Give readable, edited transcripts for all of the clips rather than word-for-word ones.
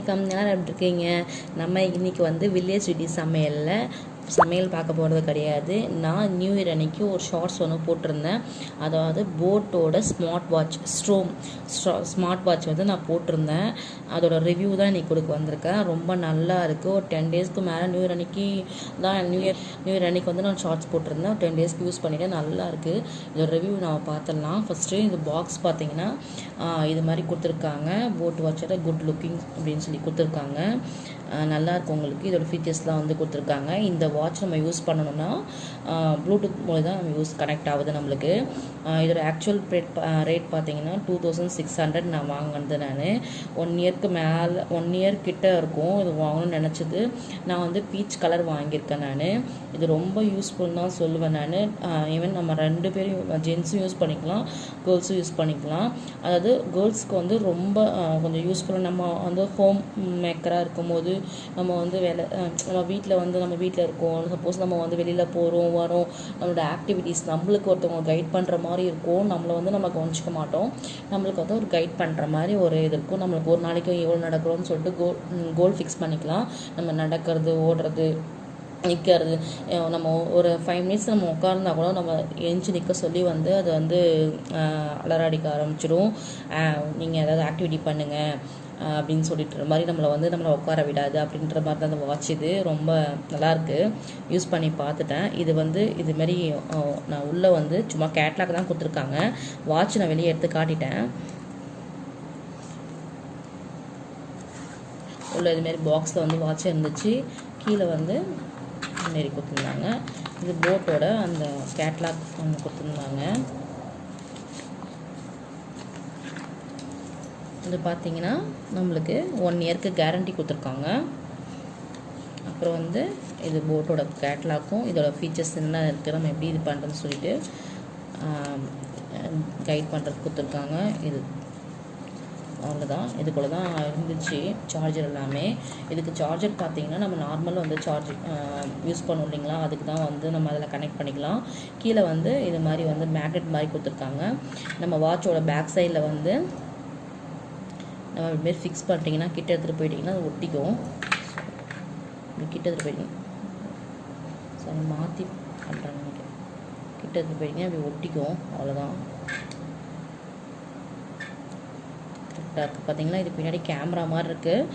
வணக்கம், எல்லாரும் எப்படி இருக்கீங்க? நம்ம இன்றைக்கி வந்து வில்லேஜ் சிட்டி சமையல் பார்க்க போகிறது கிடையாது. நான் நியூ இயர் அன்னைக்கு ஒரு ஷார்ட்ஸ் ஒன்று போட்டிருந்தேன். அதாவது போட்டோட ஸ்மார்ட் வாட்ச் வந்து நான் போட்டிருந்தேன். அதோட ரிவ்யூ தான் இன்றைக்கி கொடுக்க வந்திருக்கேன். ரொம்ப நல்லா இருக்குது. ஒரு 10 டேஸ்க்கு மேலே நியூ இயர் அன்னைக்கு வந்து நான் ஷார்ட்ஸ் போட்டிருந்தேன். 10 டேஸ்க்கு யூஸ் பண்ணிவிட்டேன். நல்லா இருக்குது. இதோட ரிவ்யூ நம்ம பார்த்துடலாம். ஃபஸ்ட்டு இந்த பாக்ஸ் பார்த்தீங்கன்னா இது மாதிரி கொடுத்துருக்காங்க. போட் வாட்சோட குட் லுக்கிங் அப்படின்னு சொல்லி கொடுத்துருக்காங்க. நல்லாயிருக்கும். உங்களுக்கு இதோட ஃபீச்சர்ஸ்லாம் வந்து கொடுத்துருக்காங்க. இந்த வாட்ச் நம்ம யூஸ் பண்ணணும்னா ப்ளூடூத் மூலம் தான் நம்ம கனெக்ட் ஆகுது நம்மளுக்கு. இதோட ஆக்சுவல் ரேட் பார்த்தீங்கன்னா 2600 நான் வாங்கினது. நான் 1 இயர் கிட்ட இருக்கும் இது வாங்கணும்னு நினச்சது. நான் வந்து பீச் கலர் வாங்கியிருக்கேன். நான் இது ரொம்ப யூஸ்ஃபுல் தான் சொல்லுவேன். நான் ஈவன் நம்ம 2 பேரும் ஜென்ஸும் யூஸ் பண்ணிக்கலாம், கேர்ள்ஸும் யூஸ் பண்ணிக்கலாம். அதாவது கேர்ள்ஸ்க்கு வந்து ரொம்ப கொஞ்சம் யூஸ்ஃபுல்லாக. நம்ம வந்து ஹோம் மேக்கராக இருக்கும்போது நம்ம வந்து நம்ம வீட்டில் இருக்கோம். சப்போஸ் நம்ம வந்து வெளியில் போகிறோம் வரோம், நம்மளோட ஆக்டிவிட்டீஸ் நம்மளுக்கு ஒருத்தவங்க கைட் பண்ணுற மாதிரி இருக்கும். நம்மளை வந்து நம்ம கவனிச்சிக்க மாட்டோம். நம்மளுக்கு வந்து ஒரு கைட் பண்ணுற மாதிரி ஒரு இது இருக்கும். நம்மளுக்கு ஒரு நாளைக்கு எவ்வளோ நடக்கிறோன்னு சொல்லிட்டு கோல் ஃபிக்ஸ் பண்ணிக்கலாம். நம்ம நடக்கிறது, ஓடுறது, நிற்கிறது. நம்ம ஒரு 5 மினிட்ஸ் நம்ம உட்கார்ந்தா கூட நம்ம எழுந்து நிற்க சொல்லி வந்து அது வந்து அலராடிக்க ஆரம்பிச்சிடும். நீங்கள் ஏதாவது ஆக்டிவிட்டி பண்ணுங்கள் அப்படின்னு சொல்லிட்டு மாதிரி நம்மளை உட்கார விடாது அப்படின்ற மாதிரி தான் அந்த வாட்ச். இது ரொம்ப நல்லாயிருக்கு. யூஸ் பண்ணி பார்த்துட்டேன். இது வந்து இதுமாரி நான் உள்ளே வந்து சும்மா கேட்லாக் தான் கொடுத்துருக்காங்க. வாட்ச் நான் வெளியே எடுத்து காட்டிட்டேன். உள்ள இதுமாரி பாக்ஸில் வந்து வாட்ச் இருந்துச்சு. கீழே வந்து மாரி கொடுத்துருந்தாங்க. இது போட்டோட அந்த கேட்லாக் ஒன்று கொடுத்துருந்தாங்க. இது பார்த்தீங்கன்னா நம்மளுக்கு 1 இயருக்கு கேரண்டி கொடுத்துருக்காங்க. அப்புறம் வந்து இது போட்டோட கேட்லாக்கும் இதோட ஃபீச்சர்ஸ் என்ன இருக்குது, நம்ம எப்படி இது பண்ணுறதுன்னு சொல்லிட்டு கைட் பண்ணுறதுக்கு கொடுத்துருக்காங்க. இது அவ்வளோதான். இதுக்குள்ளே தான் இருந்துச்சு சார்ஜர் எல்லாமே. இதுக்கு சார்ஜர் பார்த்தீங்கன்னா நம்ம நார்மல் வந்து யூஸ் பண்ணோம் இல்லைங்களா, அதுக்கு தான் வந்து நம்ம அதில் கனெக்ட் பண்ணிக்கலாம். கீழே வந்து இது மாதிரி வந்து மேக்னெட் மாதிரி கொடுத்துருக்காங்க. நம்ம வாட்சோட பேக் சைடில் வந்து நம்ம இதுமாரி ஃபிக்ஸ் பண்ணிட்டீங்கன்னா கிட்ட எடுத்துகிட்டு போயிட்டிங்கன்னா அது ஒட்டிக்கும். கிட்ட எடுத்துகிட்டு போயிட்டீங்க சரி மாற்றி பண்ணுறாங்க. கிட்ட எடுத்துகிட்டு போயிட்டீங்கன்னா அப்படி ஒட்டிக்கும். அவ்வளோதான். பார்த்தீங்கன்னா இது பின்னாடி கேமரா மாதிரி இருக்குது.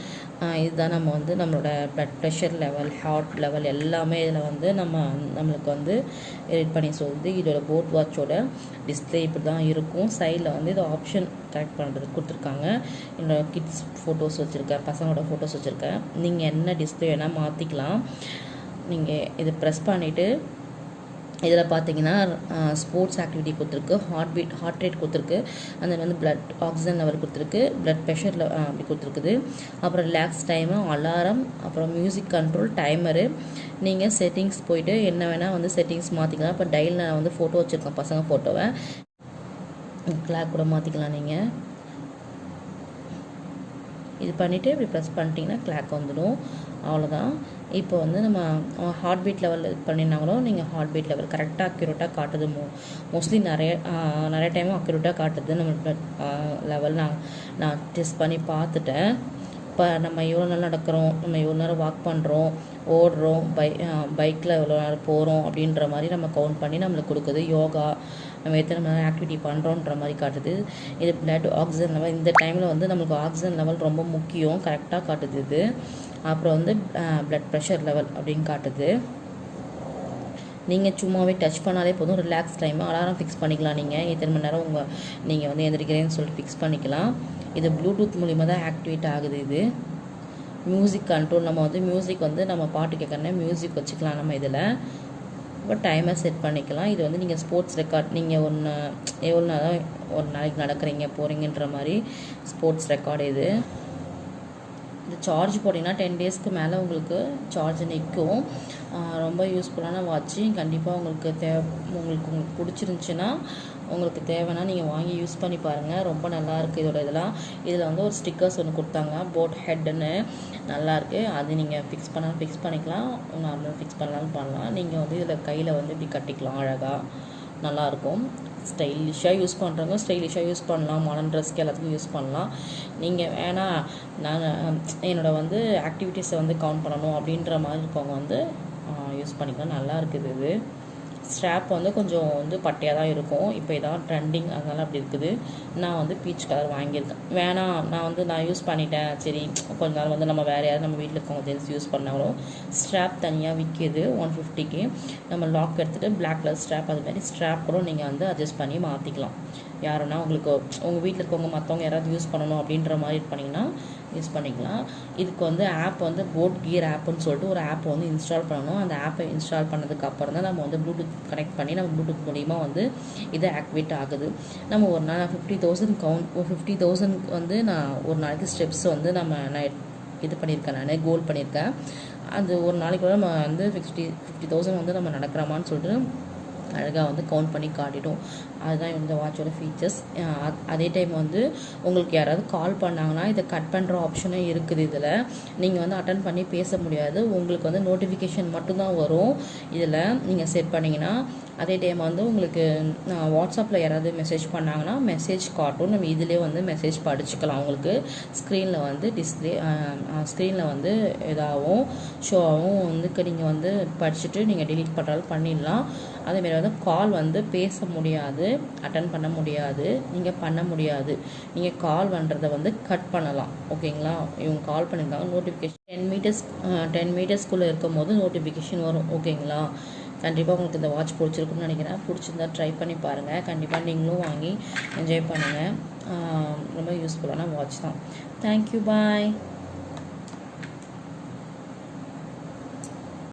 இதுதான் நம்ம வந்து நம்மளோட blood pressure level, heart level எல்லாமே இதில் வந்து நம்மளுக்கு வந்து எடிட் பண்ணி சொல்லுது. இதோட போட் வாட்சோட டிஸ்பிளே இப்படி தான் இருக்கும். சைடில் வந்து இது ஆப்ஷன் கரெக்ட் பண்ணுறதுக்கு கொடுத்துருக்காங்க. என்னோட கிட்ஸ் ஃபோட்டோஸ் வச்சுருக்கேன், பசங்களோட ஃபோட்டோஸ் வச்சுருக்கேன். நீங்கள் என்ன டிஸ்பிளே வேணால் மாற்றிக்கலாம். நீங்கள் இதை ப்ரெஸ் பண்ணிவிட்டு இதில் பார்த்தீங்கன்னா ஸ்போர்ட்ஸ் ஆக்டிவிட்டி கொடுத்துருக்கு, ஹார்ட் ரேட் கொடுத்துருக்கு, அந்த வந்து பிளட் ஆக்சிஜன் லெவல் கொடுத்துருக்கு, பிளட் ப்ரெஷரில் அப்படி கொடுத்துருக்குது. அப்புறம் ரிலாக்ஸ் டைமு, அலாரம், அப்புறம் மியூசிக் கண்ட்ரோல், டைமரு. நீங்கள் செட்டிங்ஸ் போயிட்டு என்ன வேணால் வந்து செட்டிங்ஸ் மாற்றிக்கலாம். இப்போ டைலில் நான் வந்து ஃபோட்டோ வச்சுருக்கேன், பசங்க ஃபோட்டோவை. கிளாக் கூட மாற்றிக்கலாம். நீங்கள் இது பண்ணிவிட்டு இப்படி ப்ரெஸ் பண்ணிட்டீங்கன்னா கிளாக் வந்துடும். அவ்வளோதான். இப்போ வந்து நம்ம ஹார்ட் பீட் லெவல் பண்ணினாங்களும் நீங்கள் ஹார்ட் பீட் லெவல் கரெக்டாக அக்யூரேட்டாக காட்டுது. மோஸ்ட்லி நிறைய டைமும் அக்யூரேட்டாக காட்டுது நம்ம லெவல். நான் டெஸ்ட் பண்ணி பார்த்துட்டேன். இப்போ நம்ம எவ்வளோ நேரம் நடக்கிறோம், நம்ம எவ்வளோ நேரம் வாக் பண்ணுறோம், ஓடுறோம், பைக்கில் எவ்வளோ நேரம் போகிறோம் அப்படின்ற மாதிரி நம்ம கவுண்ட் பண்ணி நம்மளுக்கு கொடுக்குது. யோகா நம்ம எத்தனை மணி நேரம் ஆக்டிவிட்டி பண்ணுறோன்ற மாதிரி காட்டுது. இது பிளட் ஆக்சிஜன் லெவல். இந்த டைமில் வந்து நம்மளுக்கு ஆக்சிஜன் லெவல் ரொம்ப முக்கியம், கரெக்டாக காட்டுது இது. அப்புறம் வந்து பிளட் ப்ரெஷர் லெவல் அப்படின்னு காட்டுது. நீங்கள் சும்மாவே டச் பண்ணாலே போதும். ரிலாக்ஸ் டைம் அலாரம் ஃபிக்ஸ் பண்ணிக்கலாம். நீங்கள் எத்தனை மணி நேரம் நீங்கள் வந்து எந்திரிக்கிறேன்னு சொல்லிட்டு ஃபிக்ஸ் பண்ணிக்கலாம். இது ப்ளூடூத் மூலிமா தான் ஆக்டிவேட் ஆகுது. இது மியூசிக் கண்ட்ரோல். நம்ம வந்து மியூசிக் வந்து நம்ம பாட்டு கேட்கறனா மியூசிக் வச்சுக்கலாம் நம்ம இதில். இப்போ டைமர் செட் பண்ணிக்கலாம். இது வந்து நீங்கள் ஸ்போர்ட்ஸ் ரெக்கார்ட், நீங்கள் எவ்வளோ நேரம் ஒரு நாளைக்கு நடக்கிறீங்க போகிறீங்கன்ற மாதிரி ஸ்போர்ட்ஸ் ரெக்கார்டு. இது சார்ஜ் போட்டிங்கன்னா 10 டேஸ்க்கு மேலே உங்களுக்கு சார்ஜ் நிற்கும். ரொம்ப யூஸ்ஃபுல்லான வாட்ச்சு. கண்டிப்பாக உங்களுக்கு பிடிச்சிருந்துச்சின்னா உங்களுக்கு தேவைன்னா நீங்கள் வாங்கி யூஸ் பண்ணி பாருங்கள். ரொம்ப நல்லாயிருக்கு. இதில் வந்து ஒரு ஸ்டிக்கர்ஸ் ஒன்று கொடுத்தாங்க, போட் ஹெட்டுன்னு. நல்லாயிருக்கு. அது நீங்கள் ஃபிக்ஸ் பண்ணிக்கலாம். நார்மலாக ஃபிக்ஸ் பண்ணலாம். நீங்கள் வந்து இதில் கையில் வந்து இப்படி கட்டிக்கலாம். அழகாக நல்லாயிருக்கும். ஸ்டைலிஷாக யூஸ் பண்ணுறவங்க ஸ்டைலிஷாக யூஸ் பண்ணலாம், மாடர்ன் ட்ரெஸ்க்கு எல்லாத்துக்கும் யூஸ் பண்ணலாம். நீங்கள் வேணால் நான் என்னோடய வந்து ஆக்டிவிட்டீஸை வந்து கவுண்ட் பண்ணணும் அப்படின்ற மாதிரி இருக்கவங்க வந்து யூஸ் பண்ணிக்கலாம். நல்லா இருக்குது. இது ஸ்ட்ராப் வந்து கொஞ்சம் வந்து பட்டையாக தான் இருக்கும். இப்போ இதான் ட்ரெண்டிங், அதனால் அப்படி இருக்குது. நான் வந்து பீச் கலர் வாங்கியிருக்கேன். வேணாம் நான் யூஸ் பண்ணிட்டேன், சரி கொஞ்ச நாள் வந்து நம்ம வேறு யாரும் நம்ம வீட்டில் இருக்கவங்க ஜென்ஸ் யூஸ் பண்ணாலும் ஸ்ட்ராப் தனியாக விற்கிது 150க்கு. நம்ம லாக் எடுத்துகிட்டு பிளாக் கலர் ஸ்ட்ராப், அது மாதிரி ஸ்ட்ராப் கூட நீங்கள் வந்து அட்ஜஸ்ட் பண்ணி மாற்றிக்கலாம். யாருன்னா உங்களுக்கு உங்கள் வீட்டில் இருக்கவங்க மற்றவங்க யாராவது யூஸ் பண்ணணும் அப்படின்ற மாதிரி பண்ணிங்கன்னா யூஸ் பண்ணிக்கலாம். இதுக்கு வந்து ஆப் வந்து போட் கியர் ஆப்புன்னு சொல்லிட்டு ஒரு ஆப் வந்து இன்ஸ்டால் பண்ணணும். அந்த ஆப்பை இன்ஸ்டால் பண்ணதுக்கு அப்புறம் தான் நம்ம வந்து ப்ளூடூத் கனெக்ட் பண்ணி நம்ம ப்ளூடூத் மூலிமா வந்து இது ஆக்டிவேட் ஆகுது. நம்ம ஒரு நாள் 50,000 50,000 வந்து நான் ஒரு நாளைக்கு ஸ்டெப்ஸ் வந்து நான் இது பண்ணியிருக்கேன், நான் கோல் பண்ணியிருக்கேன். அது ஒரு நாளைக்கு கூட நம்ம வந்து 50,000 வந்து நம்ம நடக்கிறோமான்னு சொல்லிட்டு அழகாக வந்து கவுண்ட் பண்ணி காட்டிட்டோம். அதுதான் இந்த வாட்சோட ஃபீச்சர்ஸ். அதே டைம் வந்து உங்களுக்கு யாராவது கால் பண்ணாங்கன்னா இதை கட் பண்ணுற ஆப்ஷனும் இருக்குது. இதில் நீங்கள் வந்து அட்டன் பண்ணி பேச முடியாது, உங்களுக்கு வந்து நோட்டிஃபிகேஷன் மட்டும்தான் வரும். இதில் நீங்கள் செட் பண்ணிங்கன்னா அதே டைம் வந்து உங்களுக்கு வாட்ஸ்அப்பில் யாராவது மெசேஜ் பண்ணாங்கன்னா மெசேஜ் காட்டும். நம்ம இதிலே வந்து மெசேஜ் படிச்சுக்கலாம். உங்களுக்கு ஸ்க்ரீனில் வந்து ஸ்க்ரீனில் வந்து இதாகவும் ஷோவும் வந்து நீங்கள் வந்து படிச்சுட்டு நீங்கள் டெலீட் பண்ணுறாலும் பண்ணிடலாம். அதேமாரி வந்து கால் வந்து பேச முடியாது, அட்டன் பண்ண முடியாது, நீங்கள் பண்ண முடியாது. நீங்கள் கால் பண்ணுறதை வந்து கட் பண்ணலாம். ஓகேங்களா? இவங்க கால் பண்ணியிருக்காங்க, நோட்டிஃபிகேஷன் 10 மீட்டர்ஸ்குள்ளே இருக்கும் போது நோட்டிஃபிகேஷன் வரும். ஓகேங்களா? கண்டிப்பாக உங்களுக்கு இந்த வாட்ச் பிடிச்சிருக்குன்னு நினைக்கிறேன். பிடிச்சிருந்தா ட்ரை பண்ணி பாருங்கள். கண்டிப்பாக நீங்களும் வாங்கி என்ஜாய் பண்ணுங்கள். ரொம்ப யூஸ்ஃபுல்லான வாட்ச் தான். தேங்க்யூ, பாய்.